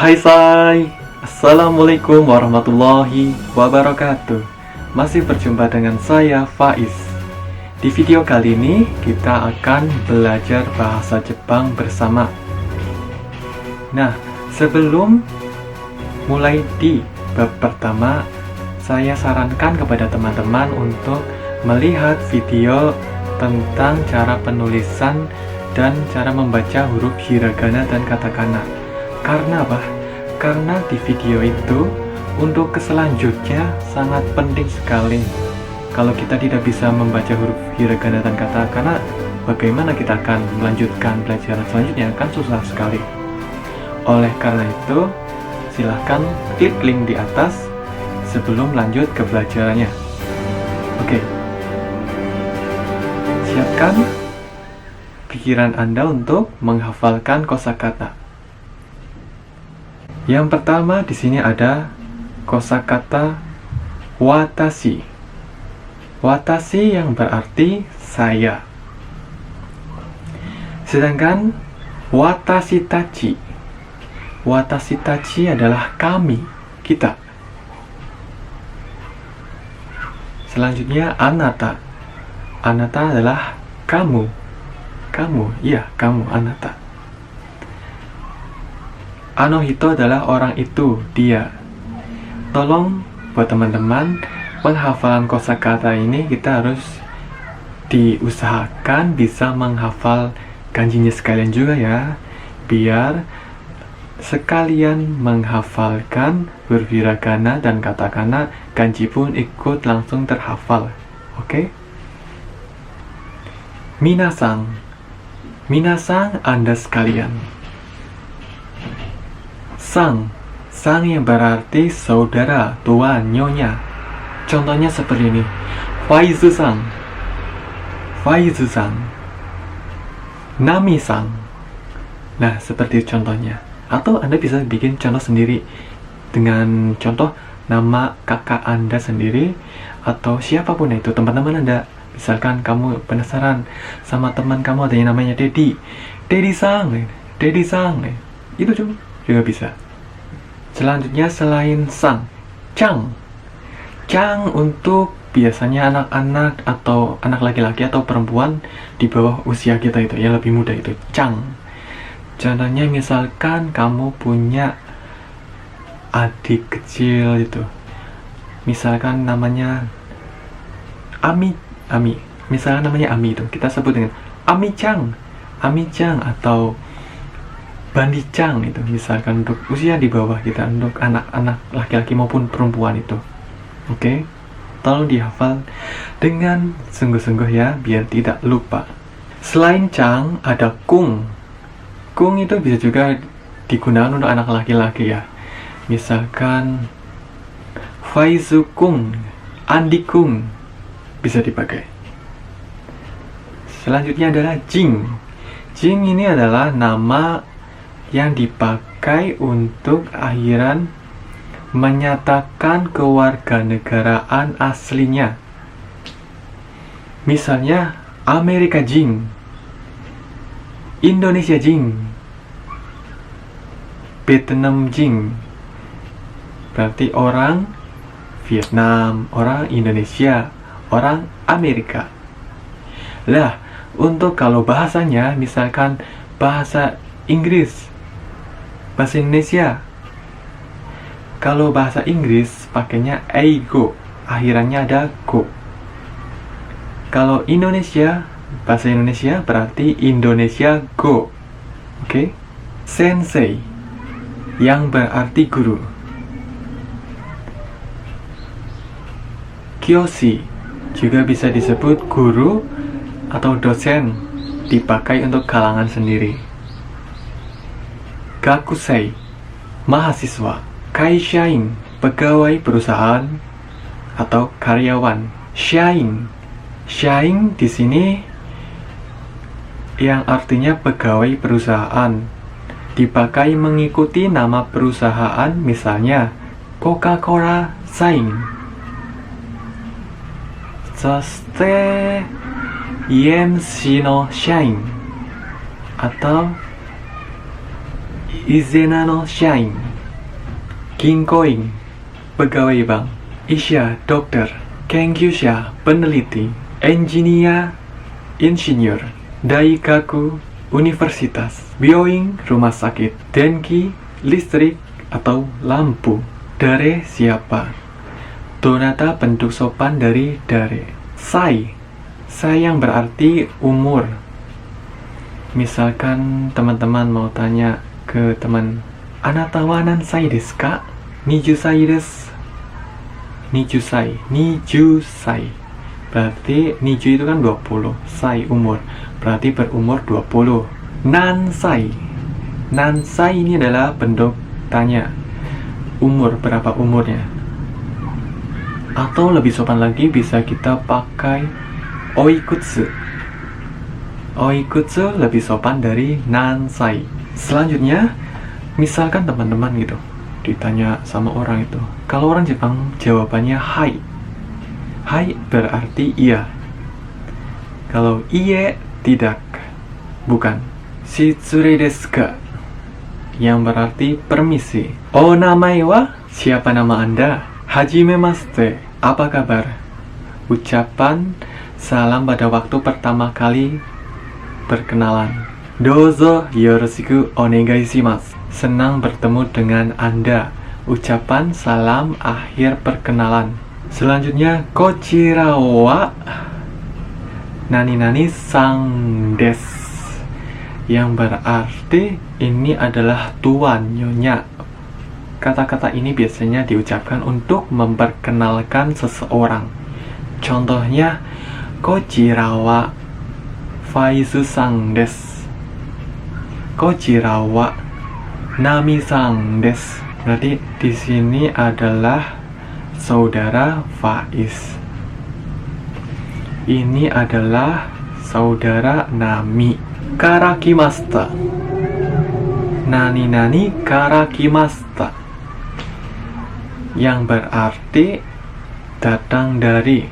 Hai say, Assalamualaikum warahmatullahi wabarakatuh. Masih berjumpa dengan saya Faiz. Di video kali ini kita akan belajar bahasa Jepang bersama. Nah, sebelum mulai di bab pertama, saya sarankan kepada teman-teman untuk melihat video tentang cara penulisan dan cara membaca huruf hiragana dan katakana. Karena apa? Karena di video itu untuk selanjutnya sangat penting sekali. Kalau kita tidak bisa membaca huruf hiragana dan katakana, bagaimana kita akan melanjutkan pelajaran selanjutnya? Kan susah sekali. Oleh karena itu, silahkan klik link di atas sebelum lanjut ke pelajarannya. Oke. Siapkan pikiran Anda untuk menghafalkan kosakata. Yang pertama di sini ada kosakata watashi. Watashi yang berarti saya. Sedangkan watashi tachi. Watashi tachi adalah kami, kita. Selanjutnya anata. Anata adalah kamu. Kamu, iya, kamu, anata. Anohito adalah orang itu, dia. Tolong buat teman-teman, penghafalan kosakata ini kita harus diusahakan bisa menghafal kanjinya sekalian juga ya, biar sekalian menghafalkan huruf hiragana dan katakana, kanji pun ikut langsung terhafal. Oke? Minasang. Minasang, Anda sekalian. Sang yang berarti saudara, tuan, nyonya. Contohnya seperti ini. Faizu-sang. Faizu-sang. Nami-sang. Nah, seperti contohnya. Atau Anda bisa bikin contoh sendiri dengan contoh nama kakak Anda sendiri atau siapapun itu, teman-teman Anda. Misalkan kamu penasaran sama teman kamu ada yang namanya Dedi. Dedi-sang. Dedi-sang. Itu juga bisa. Selanjutnya selain sang, cang. Cang untuk biasanya anak-anak atau anak laki-laki atau perempuan di bawah usia kita itu, yang lebih muda itu, cang. Contohnya misalkan kamu punya adik kecil itu. Misalkan namanya Ami. Misalkan namanya Ami itu, kita sebut dengan Ami-cang. Ami-cang atau Bandi-cang itu, misalkan untuk usia di bawah kita, untuk anak-anak laki-laki maupun perempuan itu. Oke? Tolong dihafal dengan sungguh-sungguh ya, biar tidak lupa. Selain cang, ada kung. Kung itu bisa juga digunakan untuk anak laki-laki ya. Misalkan Faizu kung, Andi kung, bisa dipakai. Selanjutnya adalah jing. Jing ini adalah nama yang dipakai untuk akhiran menyatakan kewarganegaraan aslinya. Misalnya Amerika jing, Indonesia jing, Vietnam jing. Berarti orang Vietnam, orang Indonesia, orang Amerika. Lah, untuk kalau bahasanya misalkan bahasa Inggris, bahasa Indonesia. Kalau bahasa Inggris pakainya eigo, akhirannya ada go. Kalau Indonesia, bahasa Indonesia berarti Indonesia go. Oke? Sensei yang berarti guru. Kyoshi juga bisa disebut guru atau dosen, dipakai untuk kalangan sendiri. Gakusei, mahasiswa. Kaishain, pegawai perusahaan atau karyawan. Shain di sini yang artinya pegawai perusahaan, dipakai mengikuti nama perusahaan, misalnya Coca-Cola Sain. Soste EMC no Shain atau Izena no Shain. Ginkoing, pegawai bank. Isha, dokter. Kengyusha, peneliti. Engineer, insinyur. Daikaku, universitas. Byoing, rumah sakit. Denki, listrik atau lampu. Dare, siapa. Donata, bentuk sopan dari dare. Sai, sai yang berarti umur. Misalkan teman-teman mau tanya ke teman, "Anata wa nansai desu ka?" "Nijusai desu." Nijusai, nijusai. Berarti niju itu kan 20, sai umur. Berarti berumur 20. Nansai. Nansai ini adalah bentuk tanya. Umur, berapa umurnya? Atau lebih sopan lagi bisa kita pakai oikutsu. Oikutsu lebih sopan dari nansai. Selanjutnya, misalkan teman-teman gitu ditanya sama orang itu, kalau orang Jepang jawabannya hai. Hai berarti iya. Kalau iye tidak, bukan. Shitsure desu ka, yang berarti permisi. O namae wa, siapa nama Anda? Hajimemashite, apa kabar? Ucapan salam pada waktu pertama kali berkenalan. Dozo yoroshiku onegai shimasu, senang bertemu dengan Anda. Ucapan salam akhir perkenalan. Selanjutnya, kochira wa nani-nani sang desu, yang berarti ini adalah tuan, nyonya. Kata-kata ini biasanya diucapkan untuk memperkenalkan seseorang. Contohnya, kochira wa Faizu sang desu. Kochira wa Nami sang desu. Berarti di sini adalah saudara Faiz. Ini adalah saudara Nami. Karakimasta. Nani-nani karakimasta, yang berarti datang dari,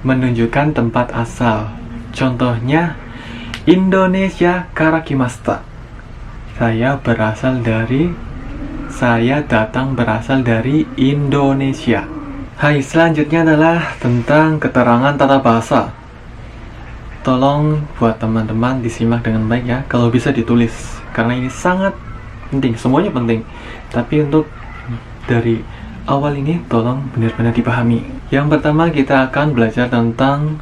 menunjukkan tempat asal. Contohnya, Indonesia karakimasta. Saya datang berasal dari Indonesia. Hai, selanjutnya adalah tentang keterangan tata bahasa. Tolong buat teman-teman disimak dengan baik ya, kalau bisa ditulis, karena ini sangat penting, semuanya penting. Tapi untuk dari awal ini tolong benar-benar dipahami. Yang pertama kita akan belajar tentang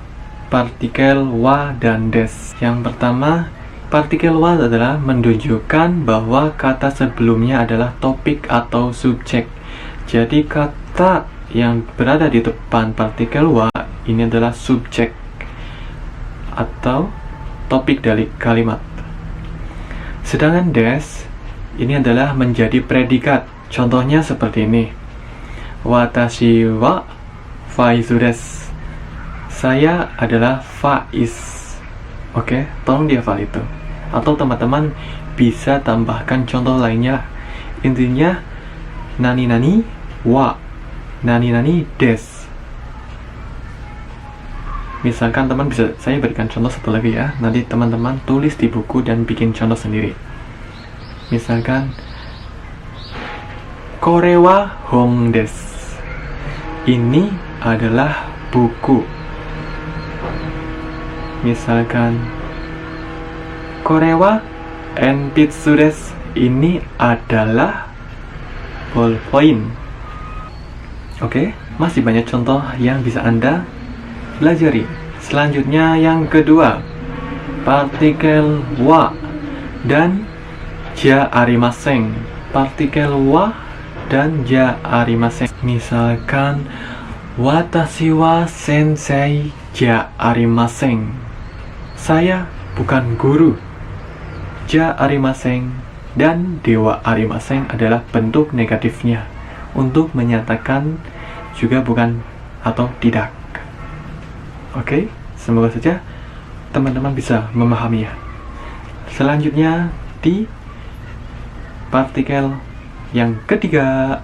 partikel wa dan des. Yang pertama, partikel wa adalah menunjukkan bahwa kata sebelumnya adalah topik atau subjek. Jadi kata yang berada di depan partikel wa ini adalah subjek atau topik dari kalimat. Sedangkan des ini adalah menjadi predikat. Contohnya seperti ini. Watashi wa Faizu desu. Saya adalah Faiz. Oke, tolong dihafal itu. Atau teman-teman bisa tambahkan contoh lainnya. Intinya, nani-nani wa, nani-nani des. Misalkan teman bisa, saya berikan contoh satu lagi ya. Nanti teman-teman tulis di buku dan bikin contoh sendiri. Misalkan, kore wa hong desu. Ini adalah buku. Misalkan, kore wa enpitsu desu. Ini adalah ballpoint. Oke, masih banyak contoh yang bisa Anda pelajari. Selanjutnya yang kedua, partikel wa dan ja arimasen. Partikel wa dan ja arimasen. Misalkan, watashi wa sensei ja arimasen. Saya bukan guru. Ja arimasen dan dewa arimasen adalah bentuk negatifnya untuk menyatakan juga bukan atau tidak. Oke, semoga saja teman-teman bisa memahaminya. Selanjutnya di partikel yang ketiga,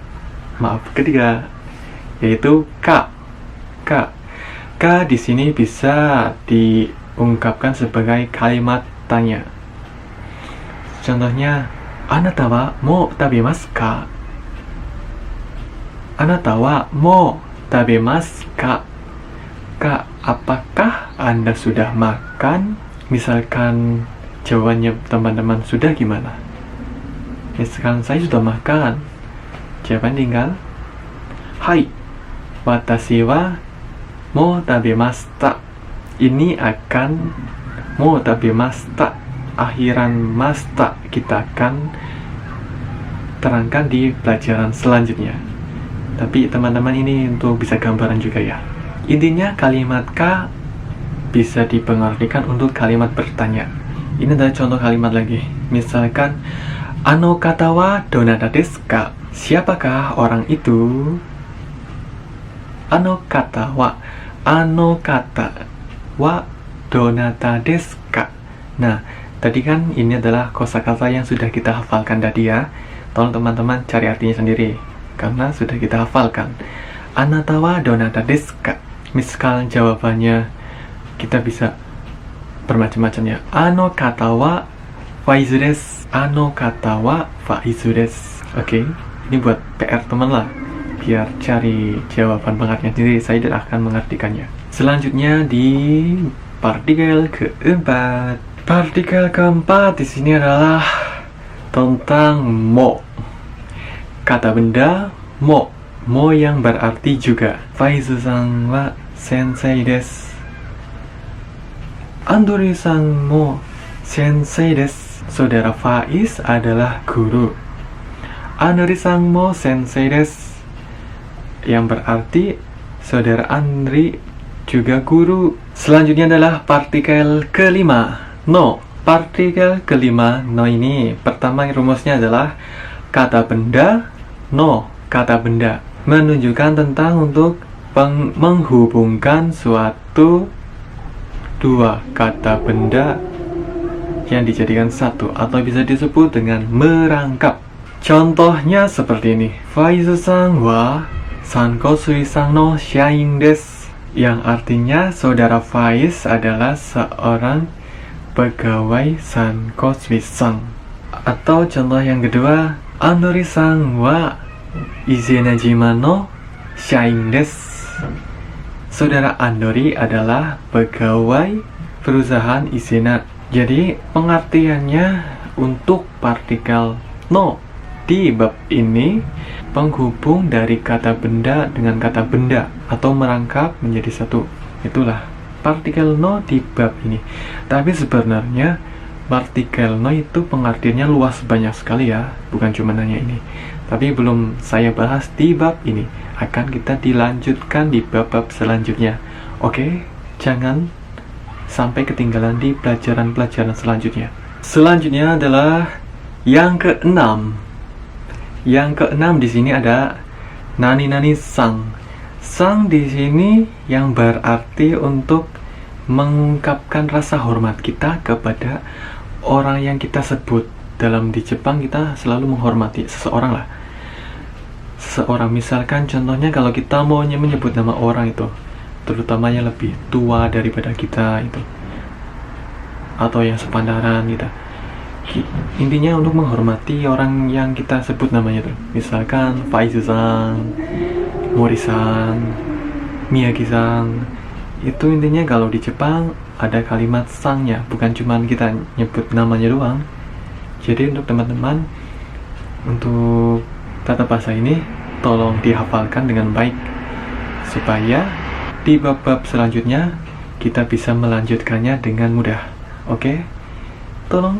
yaitu K. K di sini bisa diungkapkan sebagai kalimat tanya. Contohnya, anata wa mou tabemasu ka? Anata wa mo tabemasu ka? Kak, apakah Anda sudah makan? Misalkan jawabannya teman-teman sudah gimana? Misalkan saya sudah makan, jawaban tinggal hai, watashi wa mo tabemashita. Ini akan mo tabemashita, akhiran masta kita akan terangkan di pelajaran selanjutnya. Tapi teman-teman ini untuk bisa gambaran juga ya. Intinya kalimat ka bisa dipengartikan untuk kalimat bertanya. Ini adalah contoh kalimat lagi. Misalkan ano kata wa donata desu ka? Siapakah orang itu? Ano kata wa donata desu ka? Nah, tadi kan ini adalah kosakata yang sudah kita hafalkan tadi ya. Tolong teman-teman cari artinya sendiri karena sudah kita hafalkan. Anata wa donata desu ka? Misal jawabannya kita bisa bermacam-macam ya. Ano kata wa faizu desu. Ano kata wa faizu desu. Oke, ini buat PR teman lah. Biar cari jawaban pengertian sendiri, saya tidak akan mengartikannya. Selanjutnya di partikel keempat. Partikel keempat di sini adalah tentang mo. Kata benda mo. Mo yang berarti juga. Faizu-san wa sensei desu. Andori-san mo sensei desu. Saudara Faiz adalah guru. Andori-san mo sensei desu. Yang berarti saudara Andri juga guru. Selanjutnya adalah partikel kelima, no. Partikel kelima, no ini pertama rumusnya adalah kata benda, no. Kata benda menunjukkan tentang untuk menghubungkan suatu dua kata benda yang dijadikan satu atau bisa disebut dengan merangkap. Contohnya seperti ini. Faizu-san wa Sankosui-san no shain desu. Yang artinya saudara Faiz adalah seorang pegawai Sankosui-san. Atau contoh yang kedua, Andori-san wa Izenajima no shain desu. Saudara Andori adalah pegawai perusahaan Izena. Jadi pengertiannya untuk partikel no di bab ini penghubung dari kata benda dengan kata benda atau merangkap menjadi satu. Itulah partikel no di bab ini. Tapi sebenarnya partikel no itu pengertiannya luas banyak sekali ya, bukan cuma hanya ini. Tapi belum saya bahas di bab ini. Akan kita dilanjutkan di bab-bab selanjutnya. Oke, jangan sampai ketinggalan di pelajaran-pelajaran selanjutnya. Selanjutnya adalah yang keenam. Yang keenam di sini ada nani-nani sang. Sang di sini yang berarti untuk mengungkapkan rasa hormat kita kepada orang yang kita sebut. Dalam di Jepang kita selalu menghormati seseorang lah. Seseorang, misalkan contohnya kalau kita mau menyebut nama orang itu, terutamanya lebih tua daripada kita itu, atau yang sepantaran kita. Intinya untuk menghormati orang yang kita sebut namanya tuh. Misalkan Faizu-san, Mori-san, Miyagi-san. Itu intinya kalau di Jepang ada kalimat sangnya, bukan cuma kita nyebut namanya doang. Jadi untuk teman-teman, untuk tata bahasa ini tolong dihafalkan dengan baik supaya di bab-bab selanjutnya kita bisa melanjutkannya dengan mudah. Oke? Tolong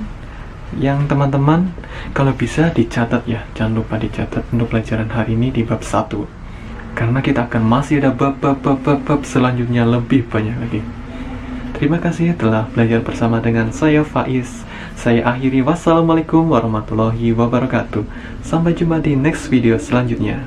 yang teman-teman kalau bisa dicatat ya, jangan lupa dicatat untuk pelajaran hari ini di bab 1, karena kita akan masih ada bab selanjutnya lebih banyak lagi. Terima kasih telah belajar bersama dengan saya Faiz. Saya akhiri, wassalamualaikum warahmatullahi wabarakatuh. Sampai jumpa di next video selanjutnya.